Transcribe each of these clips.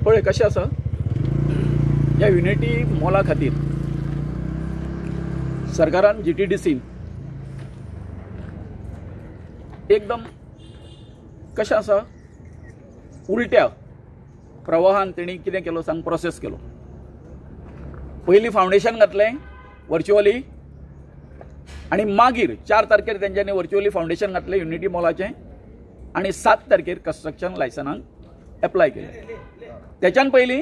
पळय कशें आसा ह्या युनिटी मॉला खातीर सरकारान GTDCन एकदम कशें आसा उलट्या प्रवाहान तेणी कितें केलो सांग प्रोसेस केलो। पयलीं फावंडेशन घातलें वर्च्युअली आनी मागीर 4 तारखेर तेंच्यांनी वर्च्युअली फावंडेशन घातलें युनिटी मॉलाचें आनी 7 तारखेर कन्स्ट्रक्शन लायसनाक एप्लाय केलें। तेच्यान पयलीं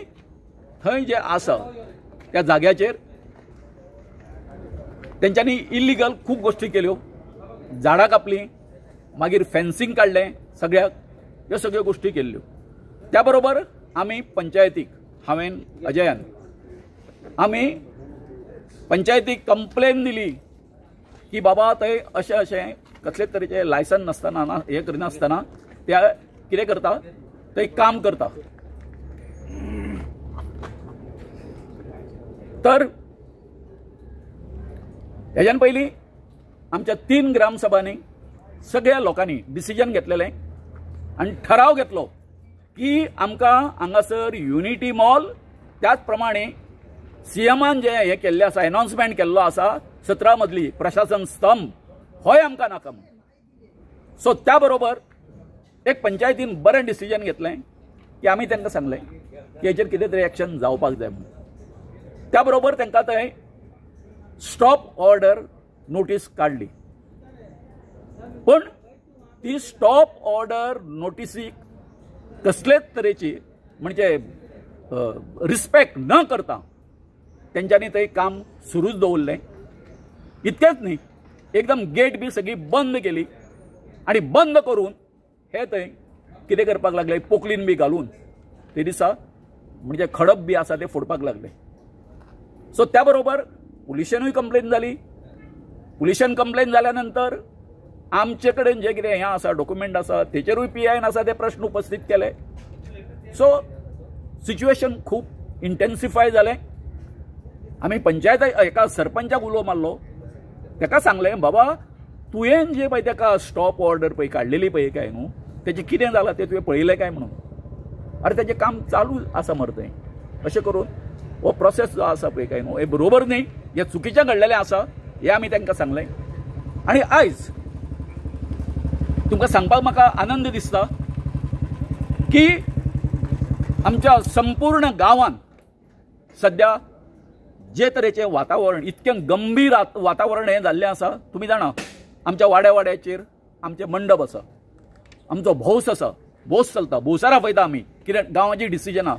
थंय जे आसा त्या जाग्याचेर तेंच्यांनी इल्लिगल खूब गोश्टी केल्यो, झाडां कापलीं, मागीर फेन्सिंग काडलें सगळ्याक, ह्यो सगळ्यो गोश्टी केल्ल्यो। त्या बरोबर आमी पंचायतीक हांवें अजयान आमी पंचायतीक कंप्लेन दिली की बाबा थंय अशें अशें कसले तरेचे लायसन नासतना हें करिनासतना त्या कितें करता थंय काम करता। तर हेज्यान पयलीं आमच्या 3 ग्रामसभांनी सगळ्या लोकांनी डिसिजन घेतलेलें आनी ठराव घेतलो की आमकां हांगासर युनिटी मॉल त्याच प्रमाणे CMन जे हें केल्लें आसा एनाउन्समेंट केल्लो आसा 17 मजली प्रशासन स्तंभ होय आमकां नाका। सो त्या बरोबर एक पंचायतीन बरें डिसिजन घेतलें की आमी तांकां सांगलें की हेचेर कितें तरी एक्शन जावपाक जाय म्हणून। त्या बरोबर तांकां थंय स्टॉप ऑर्डर नोटीस काडली, पण ती स्टॉप ऑर्डर नोटिसीक कसलेच तरेची म्हणजे रिस्पेक्ट न करता तेंच्यांनी थंय काम सुरूच दवरलें। इतकेंच न्ही, एकदम गेट बी सगळी बंद केली आनी बंद करून हे थंय कितें करपाक लागले पोकलीन बी घालून ते दिसा म्हणजे खडप बी आसा ते फोडपाक लागले। सो त्या बरोबर पुलिशेनूय कंप्लेन जाली। पुलिशेन कंप्लेन जाल्या नंतर आमचे कडेन जे कितें हें आसा डॉक्युमेंट आसा तेचेरूय PIन आसा ते प्रश्न उपस्थित केले। सो सिच्युएशन खूब इंटेन्सिफाय जालें। आमी पंचायत एका सरपंचाक उलो मारलो, ताका सांगलें बाबा तुवें जे पळय ताका स्टॉप ऑर्डर पळय काडलेली पळय काय न्हू तेजें कितें जालां तें तुवें पळयलें काय म्हणून। अरे तेजें काम चालू आसा मरे थंय, अशें करून हो प्रोसेस जो आसा पळय काय न्हू हें बरोबर न्ही, हें चुकीचें घडलेलें आसा हें आमी तांकां सांगलें। आनी आयज तुमकां सांगपाक म्हाका आनंद दिसता की आमच्या संपूर्ण गांवांत सध्या जे तरेचें वातावरण इतकें गंभीर वातावरण हें जाल्लें आसा। तुमी जाणा आमच्या वाड्या वाड्याचेर आमचे मंडप आसा, आमचो भौस आसा, भौस चलता, भौसारा पळयता आमी कितें गांवाची डिसिजनां।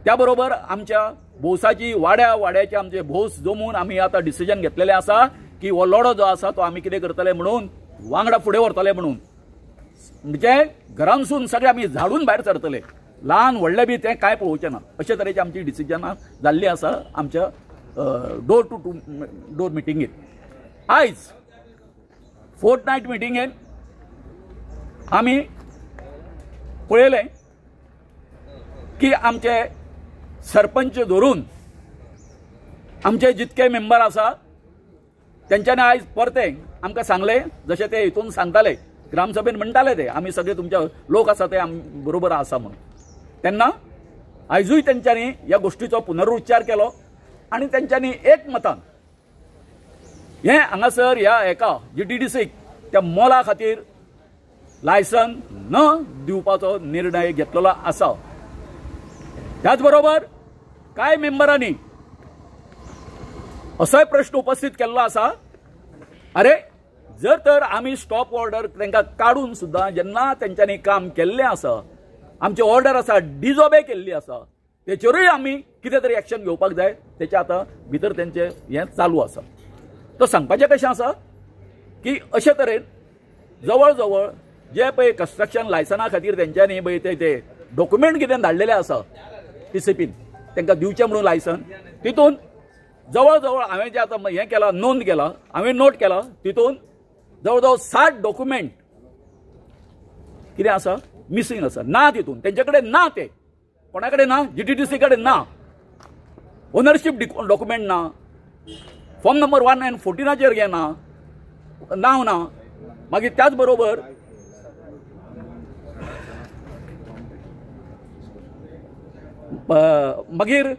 त्या बरोबर आमच्या भौसाची वाड्या वाड्याचे आमचे भौस जमून आमी आतां डिसिजन घेतलेलें आसा की हो लढो जो आसा तो आमी कितें करतले म्हणून वांगडा फुडें व्हरतले म्हणून। म्हणजे घरांसून सगळे आमी झाडून भायर सरतले, ल्हान व्हडले बी तें कांय पळोवचें ना, अशे तरेची आमची डिसिजनां जाल्लीं आसा आमच्या डोर टू डोर मिटिंगेन। आयज फोर्टनायट मिटिंगेन आमी पळयलें की आमचे सरपंच धरून आमचे जितके मेंबर आसा तेंच्यांनी आयज परते आमकां सांगलें, जशें ते हितून सांगताले ग्रामसभेन म्हणटाले ते आमी सगळे तुमचे लोक आसा ते बरोबर आसा म्हणून, तेन्ना आयजूय तेंच्यांनी ह्या गोश्टीचो पुनरुच्चार केलो आनी तेंच्यांनी एक मतान हें हांगासर ह्या एका GTDCक त्या मॉला खातीर लायसन न दिवपाचो निर्णय घेतलेलो आसा। त्याच बरोबर कांय मेंबरांनी असोय प्रश्न उपस्थित केल्लो आसा, अरे जर तर आमी स्टॉप ऑर्डर तांकां काडून सुद्दां जेन्ना तेंच्यांनी काम केल्लें आसा, आमची ऑर्डर आसा डिजोबे केल्ली आसा, तेचेरूय आमी कितें तरी एक्शन घेवपाक जाय, तेचे आतां भितर तेंचें हें चालू आसा। तो सांगपाचें कशें आसा की अशे तरेन जवळ जवळ जे पळय कन्स्ट्रक्शन लायसना खातीर तेंच्यांनी पळय ते डॉक्युमेंट कितें धाडलेलें आसा PCPन तांकां दिवचें म्हणून लायसन, तितून जवळ जवळ हांवें जें आतां हें केलां नोंद केला हांवें नोट केला तितून जवळ जवळ 60 डॉक्युमेंट कितें आसा मिसींग आसा, ना तितून तेंचे कडेन ना, ते कोणा कडेन ना, GTDC कडेन ना, ओनरशीप डॉक्युमेंट ना, फॉर्म नंबर 114 घे ना, नांव ना। मागीर त्याच बरोबर मागीर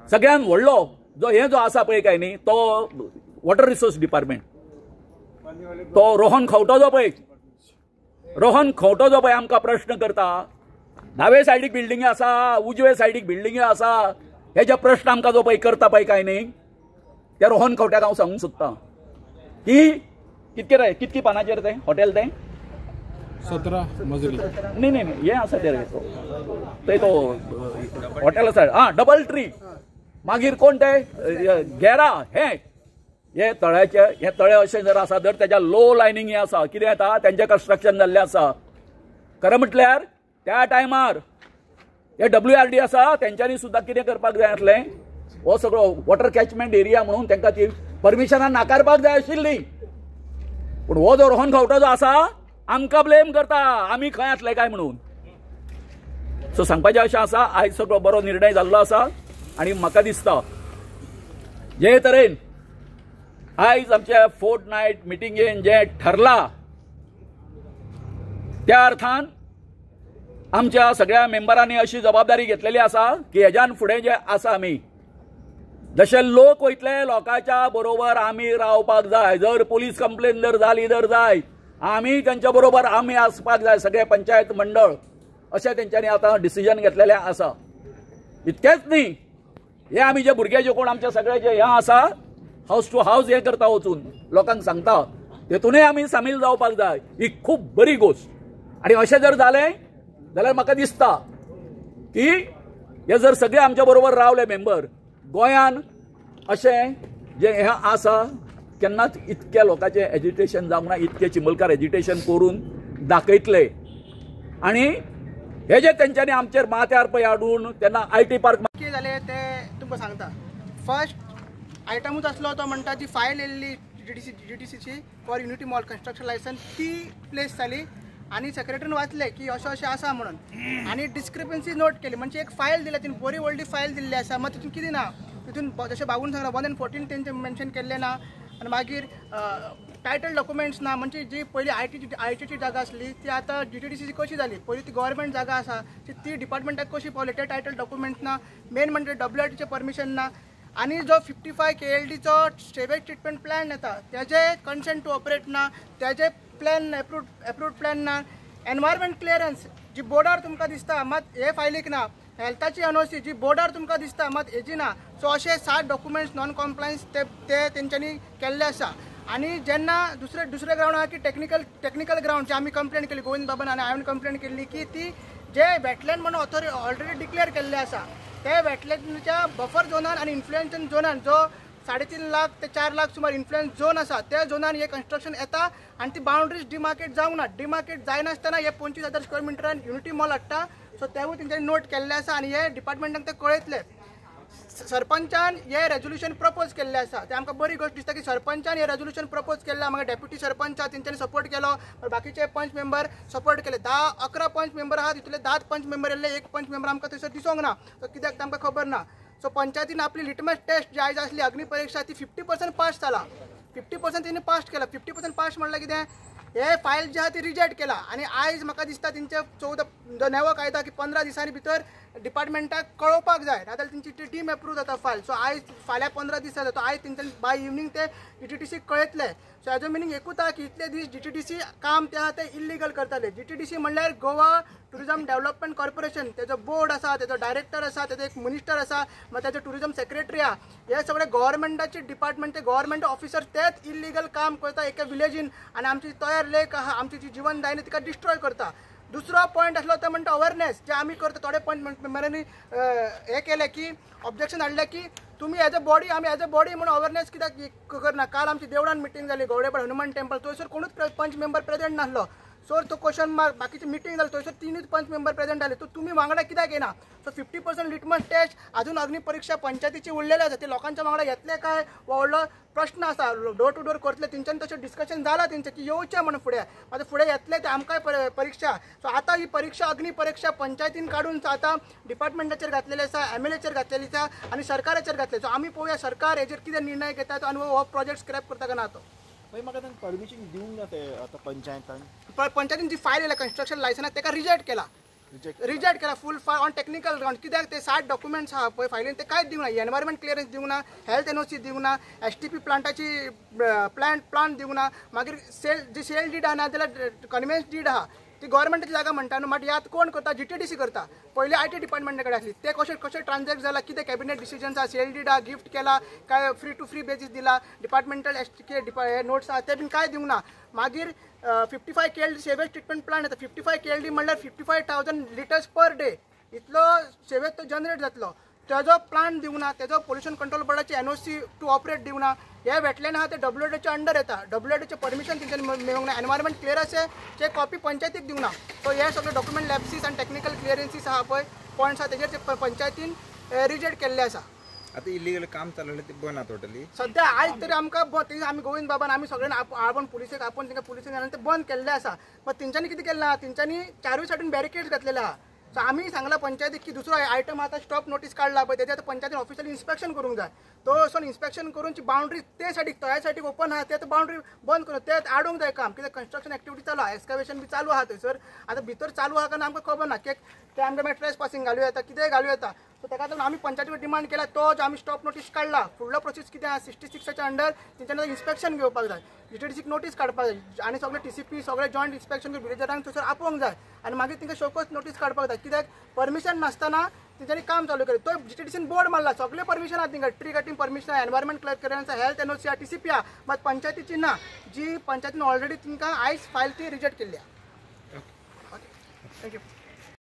सगळ्यात व्हडलो जो आसा पळय काय न्ही तो वॉटर रिसोर्स डिपार्टमेंट, तो रोहन खंवटो जो पळय आमकां प्रश्न करता, दावे सायडीक बिल्डिंगी आसा, उजवे सायडीक बिल्डिंगी आसा, हे जे प्रश्न आमकां जो पळय करता पळय काय न्ही, त्या रोहन खंवट्याक हांव सांगूंक सोदतां की कितकी पानाचेर तें हॉटेल तें 17 मजली नाही हे आसा ते तो हॉटेल आसा डबल ट्री, मागीर कोण ते गेरा हे तळे अशें जर आसा जर तेज्या लो लायनींग आसा कितें येता तेंचें कन्स्ट्रक्शन जाल्लें आसा. खरें म्हटल्यार त्या टायमार हे WRD आसा तेंच्यांनी सुद्दां कितें करपाक जाय आसलें, हो सगळो वॉटर कॅचमेंट एरिया म्हणून तेंकां ती परमिशनां नाकारपाक जाय आशिल्ली. पूण हो जो रोहन खंवटो जो आसा आमकां ब्लेम करता आमी खंय आसले काय म्हणून. सो सांगपाचें अशें आसा आयज सगळो बरो निर्णय जाल्लो आसा आनी म्हाका दिसता जे तरेन आयज आमच्या फोर्टनायट मिटिंगेन जें ठरलां त्या अर्थान आमच्या सगळ्या मेंबरांनी अशी जबाबदारी घेतलेली आसा की हेज्यान फुडें जे आसा आमी जशे लोक वयतले लोकांच्या बरोबर आमी रावपाक जाय. जर पुलीस कंप्लेन जर जाली जाय आमी तेंच्या बरोबर आमी आसपाक जाय, सगळे पंचायत मंडळ अशें तेंच्यांनी आतां डिसिजन घेतलेलें आसा. इतकेंच न्ही, हे आमी जे भुरगे जे कोण आमचे सगळे जे हें आसा हाऊस टू हाऊस हें करता वचून लोकांक सांगता तेतूनय आमी सामील जावपाक जाय. ही खूब बरी गोश्ट आनी अशें जर जालें जाल्यार म्हाका दिसता की हे जर सगळे आमच्या बरोबर रावले मेंबर गोंयान अशें जे हें आसा केन्नाच इतक्या लोकांचें एजिटेशन जावंक ना, इतके चिंबलकार एजिटेशन करून दाखयतले. आनी हे जे तेंच्यांनी आमचेर माथ्यार पळय हाडून तेन्ना IT पार्क कितें जालें तें तुमकां सांगता. फर्स्ट आयटमूच आसलो तो म्हणटा जी फायल येयल्ली GTCची for unity mall construction licence ती प्लेस जाली आनी सेक्रेटरीन वाचले की अशें आसा म्हणून आनी डिस्क्रिपन्सी नोट केली. म्हणजे एक फायल दिल्या तितून बरी व्हडली फायल दिल्ली आसा, मात तितून कितें ना, तितून जशें बाबून सांगला 1 and 14 तेंचें मेन्शन केल्लें ना. आनी मागीर टायटल डॉक्युमेंट्स ना, म्हणजे जी पयली आयटीची जागा आसली ती आतां GTDCची कशी जाली, पयली ती गव्हर्मेंट जागा आसा ती डिपार्टमेंटाक कशी पावली ते टायटल डॉक्युमेंट्स ना. मेन म्हणजे WRDचें परमिशन ना. आनी जो 55 KLDचो स्टेवेज ट्रिटमेंट प्लॅन येता तेजे कन्सेंट टू ऑपरेट ना, तेजे प्लॅन एप्रूव्ड प्लॅन ना. एनवायरमेंट क्लियरन्स जी बोर्डार तुमकां दिसता मात हे फायलीक ना. हेल्थाची NOC जी बोर्डार तुमकां दिसता मात हेजी ना. सो अशे 7 डॉक्युमेंट्स नॉन कॉम्प्लायन्स ते तेंच्यांनी केल्ले आसा. आनी जेन्ना दुसरे ग्राउंड आहा की टेक्निकल ग्राउंड जे आमी कंप्लेन केली, गोविंद बाबान आनी हांवें कंप्लेन केल्ली की ती जे वेटलँड म्हणून ऑलरेडी डिक्लेअर केल्ले आसा ते वेटलँडच्या बफर झोनान आनी इन्फ्लुएन्स झोनान जो 3.5 लाख ते 4 लाख सुमार इन्फ्लुएन्स झोन आसा त्या झोनान हे कन्स्ट्रक्शन येता आनी ती बाउंड्रीज डिमार्केट जावंक ना. डिमार्केट जायनासतना हे 25,000 स्क्वेअर मिटरान युनिटी मॉल हाडटा. सो तेवूय तेंच्यांनी नोट केल्ले आसा आनी हे डिपार्टमेंटाक ते कळयतले. सरपंचान हे रेजोल्युशन प्रपोज केल्ले आसा ते आमकां बरी गोष्ट दिसता की सरपंचान हे रेजोल्युशन प्रपोज केल्लें. म्हाका डेप्युटी सरपंच आहा तेंच्यांनी सपोर्ट केलो, बाकीचे पंच मेंबर सपोर्ट केले. 11 पंच मेंबर आहा तितूंतले 10 पंच मेंबर येयल्ले, एक पंच मेंबर आमकां थंयसर दिसोंक ना. सो कित्याक ते आमकां खबर ना. सो पंचायतीन आपली लिटमस टेस्ट जी आयज आसली अग्निपरीक्षा ती 50% पास जाला. 50% तेणी पास केला. 50% पास म्हणल्यार कितें, हे फायल जी आहा ती रिजेक्ट केला. आनी आयज म्हाका दिसता तेंचे 14 नवो कायदा की 15 दिसांनी भितर डिपार्टमेंटाक कळोवपाक जाय, नाजाल्यार तेंची ती टीम एप्रूव जाता फायल. सो आयज फाल्यां 15 दीस जाता, आयज तेंच्यांनी बाय इवनिंग ते GTDC कळयतले. सो हेजो मिनींग एकूच आहा की इतले दीस GTDC काम ते आहा ते इल्लिगल करताले. GTDC म्हणल्यार गोवा टुरिझम डेव्हलपमेंट कॉर्पोरेशन, तेजो बोर्ड आसा, तेजो डायरेक्टर आसा, तेजो एक मिनिस्टर आसा, मागीर तेजो टुरिझम सेक्रेटरी आहा. हे सगळे गव्हर्मेंटाचे डिपार्टमेंट ते गव्हर्मेंट ऑफिसर तेच इल्लिगल काम करता एका विलेजीन आनी आमची तयार लेक आहा, आमची जी जीवनदायिनी तिका डिस्ट्रॉय करता. दुसरो पॉयंट आसलो तो म्हणटा अवेरनेस जे आमी करता. थोडे पॉयंट मेंबरांनी हे केले की ऑब्जेक्शन हाडले की तुमी एज अ बॉडी आमी एज अ बॉडी म्हणून अवेरनेस कित्याक करना. काल आमची देवळान मिटींग जाली गवडेपाड हनुमान टेंपल, थंयसर कोणूच पंच मेंबर प्रेजेंट नासलो. सो तो क्वेश्चन मार्क बाकीची मिटींग जाली थंयसर 3 पंच मेंबर प्रेजेंट जाले. तुमी वांगडा कित्याक येना. सो 50% लिटमस टेस्ट अजून अग्निपरीक्षा पंचायतीची उरलेले आसा ते लोकांच्या वांगडा येतले काय हो व्हडलो प्रश्न आसा. डोर टू डोर करतले तेंच्यांनी तशें डिस्कशन जाला तेंचें की येवचें म्हणून फुडें, मागीर फुडें येतले ते आमकांय परीक्षा. सो आतां ही परीक्षा अग्निपरीक्षा पंचायतीन काडून आतां डिपार्टमेंटाचेर घातलेली आसा, MLAचेर घातलेली आसा आनी सरकाराचेर घातलेली. सो आमी पळोवया सरकार हेजेर कितें निर्णय घेता तो आनी हो प्रोजेक्ट स्क्रॅप करता काय ना तो. मागीर म्हाका तांकां परमिशन दिवंक ना ते आतां पंचायतान पंचायतीन जी फायल येयला कन्स्ट्रक्शन लायसन्स तेका रिजेक्ट केला. रिजेक्ट केला फूल ऑन टेक्निकल ग्राउंड. कित्याक ते 60 डॉक्युमेंट्स आहा पळय फायलीन ते कांयच दिवना. एनवायरमेंट क्लियरन्स दिवना, हेल्थ एनओसी दिवना, STP प्लांटाची प्लांट दिवना. मागीर जी सेल डीड आहा ना जाल्यार कन्वेन्स डीड आहा ती गव्हर्मेंटाची जागा म्हणटा न्हू. मात यात कोण करता? GTDC करता. पयलीं IT डिपार्टमेंटा कडेन आसली. ते कशें ट्रान्झॅक्ट जाला, कितें कॅबिनेट डिसिजन्स आहा, सेल डीड आहा, गिफ्ट केला काय, फ्री टू फ्री बेसीस दिला, डिपार्टमेंटल STK नोट्स आहा ते बीन काय दिवना. मागीर 55 KLD सेवेज ट्रिटमेंट प्लांट येता. 55 KLD म्हणल्यार 55,000 लिटर्स पर डे इतलो सेवेज तो जनरेट जातलो. तेजो प्लांट दिवना, तेजो पोल्युशन कंट्रोल बोर्डाची NOC टू ऑपरेट दिवना. हे वेटलँड आहा ते WHOच्या अंडर येता. WHOचे परमिशन तेंच्यांनी मेळोंक ना. एनवायरमेंट क्लियरन्स चे कॉपी पंचायतीक दिवना. सो हे सगळे डॉक्युमेंट लॅप्सीस आनी टेक्निकल क्लियरन्सीस आहा पळय पॉयंट्स आहा तेजेर पंचायतीन रिजेक्ट केल्ले आसा. आता इलिगल काम चालवलं ते बंद टोटली सध्या आयज तरी आमकां आमी गोविंद बाबान आमी सगळ्यांनी आपण पुलिसेक तांकां पुलिसेक ते बंद केल्ले आसा. पण तेंच्यांनी कितें केलें आहा, तेंच्यांनी चारूय सायडीन बॅरिकेड्स घातलेले आहा. सो आमी सांगला पंचायतीक की दुसरो आयटम आतां स्टॉप नोटीस काडला पळय तेजें आतां पंचायतीन ऑफिशियली इन्स्पेक्शन करूंक जाय. तो वचून इन्स्पेक्शन करून बाउंड्री ते सायडीक त्या सायडीक ओपन आहा ते बाउंड्री बंद करून ते आडोवंक जाय काम. कित्याक कन्स्ट्रक्शन एक्टिविटी चालू आहा, एक्सकॅवेशन बी चालू आहा थंयसर. आतां भितर चालू आहा काय आमकां खबर ना. ते आमकां मागीर ट्रेस पासिंग घालूं येता, कितेंय घालूं येता. सो ताका लागून आमी पंचायतीक डिमांड केला तो जो आमी स्टॉप नोटीस काडला फुडलो प्रोसेस कितें आहा 66च्या अंडर तेंच्यांनी इन्स्पेक्शन घेवपाक जाय, GTDCक नोटीस काडपाक जाय आनी सगळे TCP सगळे जॉयंट इन्स्पेक्शन विलेजरांक थंयसर आपोवंक जाय आनी मागीर तांकां शोकोस नोटीस काडपाक जाय. कित्याक परमिशन नासतना तेंच्यांनी काम चालू केलें. तो GTDCन बोर्ड मारला, सगळे परमिशन आहा तिंगा, ट्री कटिंग परमिशन आहा, एनवायरमेंट क्लियरन्स आहा, हेल्थ NOC आहा, TCP आहा, मात पंचायतीची ना. जी पंचायतीन ऑलरेडी तिंकां आयज फायल ती रिजेक्ट केल्ली आहा. Okay, thank you.